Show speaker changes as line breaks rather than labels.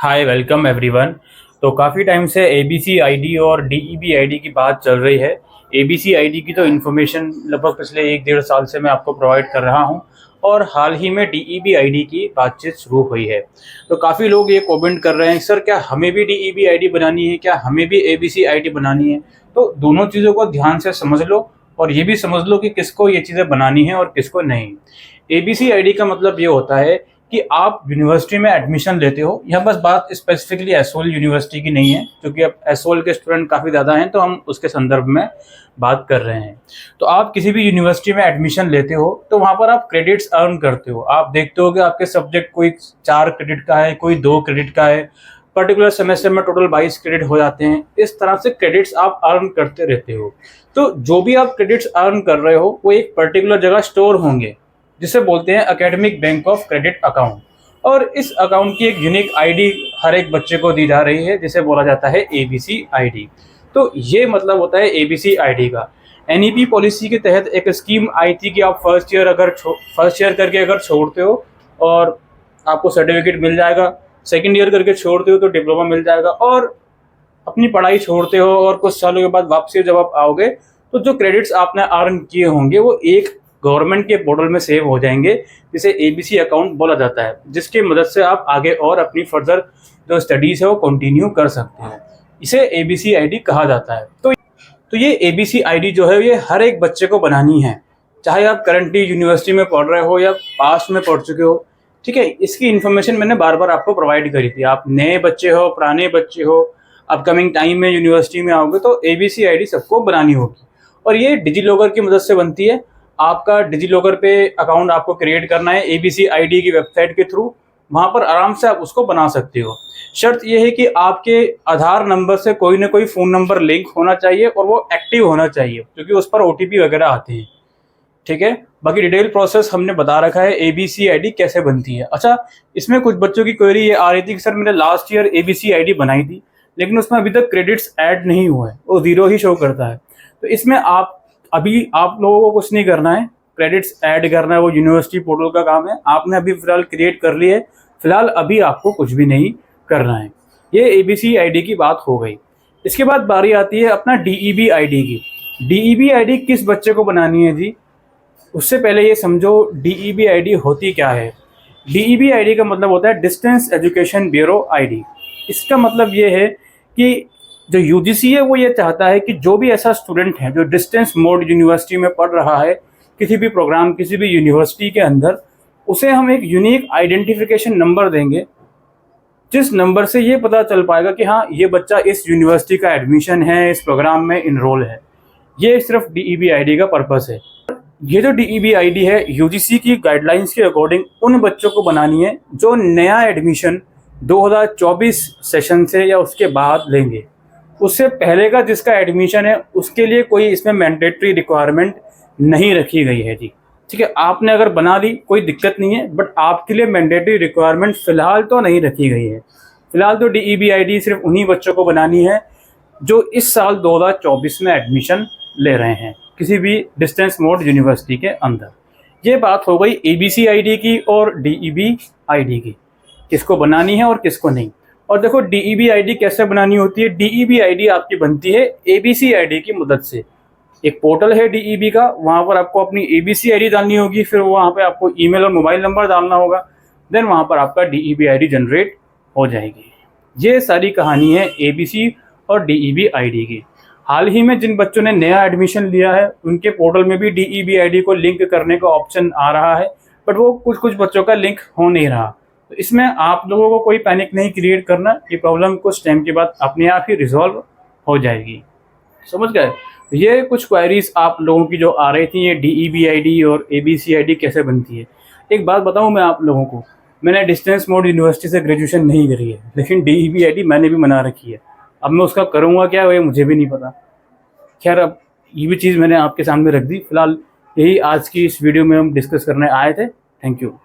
Hi welcome everyone. तो काफ़ी time से एबीसी आईडी और डीईबी आईडी की बात चल रही है। एबीसी आईडी की तो इन्फॉर्मेशन लगभग पिछले 1 डेढ़ साल से मैं आपको प्रोवाइड कर रहा हूं और हाल ही में डीईबी आईडी की बातचीत शुरू हुई है। तो काफ़ी लोग ये कमेंट कर रहे हैं, सर क्या हमें भी डीईबी आईडी बनानी है, क्या हमें भी एबीसी आईडी बनानी है। तो दोनों चीज़ों को ध्यान से समझ लो और ये भी समझ लो कि किसको ये चीज़ें बनानी है और किसको नहीं। एबीसी आईडी का मतलब ये होता है कि आप यूनिवर्सिटी में एडमिशन लेते हो। यह बस बात स्पेसिफिकली एसओएल यूनिवर्सिटी की नहीं है, क्योंकि अब एसओएल के स्टूडेंट काफ़ी ज़्यादा हैं, तो हम उसके संदर्भ में बात कर रहे हैं। तो आप किसी भी यूनिवर्सिटी में एडमिशन लेते हो तो वहाँ पर आप क्रेडिट्स अर्न करते हो। आप देखते हो कि आपके सब्जेक्ट कोई 4 क्रेडिट का है, कोई 2 क्रेडिट का है, पर्टिकुलर सेमेस्टर में टोटल 22 क्रेडिट हो जाते हैं। इस तरह से क्रेडिट्स आप अर्न करते रहते हो। तो जो भी आप क्रेडिट्स अर्न कर रहे हो वो एक पर्टिकुलर जगह स्टोर होंगे, जिसे बोलते हैं academic bank of credit account. और इस अकाउंट की एक यूनिक आईडी हर एक बच्चे को दी जा रही है, जिसे बोला जाता है एबीसी आईडी। तो ये मतलब होता है एबीसी आईडी का। एनईपी पॉलिसी के तहत एक स्कीम आई थी कि आप फर्स्ट ईयर करके अगर छोड़ते हो और आपको सर्टिफिकेट मिल जाएगा, सेकेंड ईयर करके छोड़ते हो तो डिप्लोमा मिल जाएगा, और अपनी पढ़ाई छोड़ते हो और कुछ सालों के बाद वापसी जब आप आओगे तो जो क्रेडिट्स आपने अर्न किए होंगे वो एक गवर्नमेंट के पोर्टल में सेव हो जाएंगे, जिसे एबीसी अकाउंट बोला जाता है, जिसकी मदद से आप आगे और अपनी फर्दर जो स्टडीज़ है वो कंटिन्यू कर सकते हैं। इसे एबीसी आईडी कहा जाता है। तो ये एबीसी आईडी जो है ये हर एक बच्चे को बनानी है, चाहे आप करंटली यूनिवर्सिटी में पढ़ रहे हो या पास्ट में पढ़ चुके हो। ठीक है, इसकी इन्फॉर्मेशन मैंने बार बार आपको प्रोवाइड करी थी। आप नए बच्चे हो, पुराने बच्चे हो, अपकमिंग टाइम में यूनिवर्सिटी में आओगे तो एबीसी आईडी सबको बनानी होगी। और ये डिजी लॉकर की मदद से बनती है। आपका डिजी लॉकर पे अकाउंट आपको क्रिएट करना है एबीसी आईडी की वेबसाइट के थ्रू, वहाँ पर आराम से आप उसको बना सकते हो। शर्त यह है कि आपके आधार नंबर से कोई ना कोई फ़ोन नंबर लिंक होना चाहिए और वो एक्टिव होना चाहिए, क्योंकि उस पर ओटीपी वगैरह आते हैं। ठीक है, बाकी डिटेल प्रोसेस हमने बता रखा है एबीसी आईडी कैसे बनती है। अच्छा, इसमें कुछ बच्चों की क्वेरी ये आ रही थी कि सर मैंने लास्ट ईयर एबीसी आईडी बनाई थी लेकिन उसमें अभी तक क्रेडिट्स ऐड नहीं हुआ है, वो 0 ही शो करता है। तो इसमें आप लोगों को कुछ नहीं करना है, क्रेडिट्स ऐड करना है वो यूनिवर्सिटी पोर्टल का काम है। आपने अभी फिलहाल क्रिएट कर लिए, फिलहाल अभी आपको कुछ भी नहीं करना है। ये एबीसी आईडी की बात हो गई। इसके बाद बारी आती है अपना डीईबी आईडी की। डीईबी आईडी किस बच्चे को बनानी है जी? उससे पहले ये समझो डीईबी आईडी होती क्या है। डीईबी आईडी का मतलब होता है डिस्टेंस एजुकेशन ब्यूरो आईडी। इसका मतलब ये है कि जो यूजीसी है वो ये चाहता है कि जो भी ऐसा स्टूडेंट है जो डिस्टेंस मोड यूनिवर्सिटी में पढ़ रहा है, किसी भी प्रोग्राम किसी भी यूनिवर्सिटी के अंदर, उसे हम एक यूनिक आइडेंटिफिकेशन नंबर देंगे, जिस नंबर से ये पता चल पाएगा कि हाँ ये बच्चा इस यूनिवर्सिटी का एडमिशन है, इस प्रोग्राम में इनरोल है। ये सिर्फ डीईबी आईडी का पर्पस है। ये जो डीईबी आईडी है यूजीसी की गाइडलाइंस के अकॉर्डिंग उन बच्चों को बनानी है जो नया एडमिशन 2024 सेशन से या उसके बाद लेंगे। उससे पहले का जिसका एडमिशन है उसके लिए कोई इसमें मैंडेटरी रिक्वायरमेंट नहीं रखी गई है जी। ठीक है, आपने अगर बना ली कोई दिक्कत नहीं है, बट आपके लिए मैंडेटरी रिक्वायरमेंट फ़िलहाल तो नहीं रखी गई है। फ़िलहाल तो डीईबी आईडी सिर्फ उन्हीं बच्चों को बनानी है जो इस साल 2024 में एडमिशन ले रहे हैं किसी भी डिस्टेंस मोड यूनिवर्सिटी के अंदर। ये बात हो गई एबीसी आईडी की और डीईबी आईडी की, किसको बनानी है और किसको नहीं। और देखो डीईबी आईडी कैसे बनानी होती है। डीईबी आईडी आपकी बनती है एबीसी आईडी की मदद से। एक पोर्टल है डीईबी का, वहाँ पर आपको अपनी एबीसी आईडी डालनी होगी, फिर वहाँ पे आपको ईमेल और मोबाइल नंबर डालना होगा, देन वहाँ पर आपका डीईबी आईडी जनरेट हो जाएगी। ये सारी कहानी है एबीसी और डीईबी आईडी की। हाल ही में जिन बच्चों ने नया एडमिशन लिया है उनके पोर्टल में भी डीईबी आईडी को लिंक करने का ऑप्शन आ रहा है, बट वो कुछ बच्चों का लिंक हो नहीं रहा। तो इसमें आप लोगों को कोई पैनिक नहीं क्रिएट करना, ये प्रॉब्लम कुछ टाइम के बाद अपने आप ही रिजॉल्व हो जाएगी। समझ गए? ये कुछ क्वेरीज आप लोगों की जो आ रही थी, ये डीईबी आईडी और एबीसी आईडी कैसे बनती है। एक बात बताऊं मैं आप लोगों को, मैंने डिस्टेंस मोड यूनिवर्सिटी से ग्रेजुएशन नहीं करी है, लेकिन डीईबी आईडी मैंने भी बना रखी है। अब मैं उसका करूँगा क्या ये मुझे भी नहीं पता। खैर, अब ये भी चीज़ मैंने आपके सामने रख दी। फिलहाल यही आज की इस वीडियो में हम डिस्कस करने आए थे। Thank you.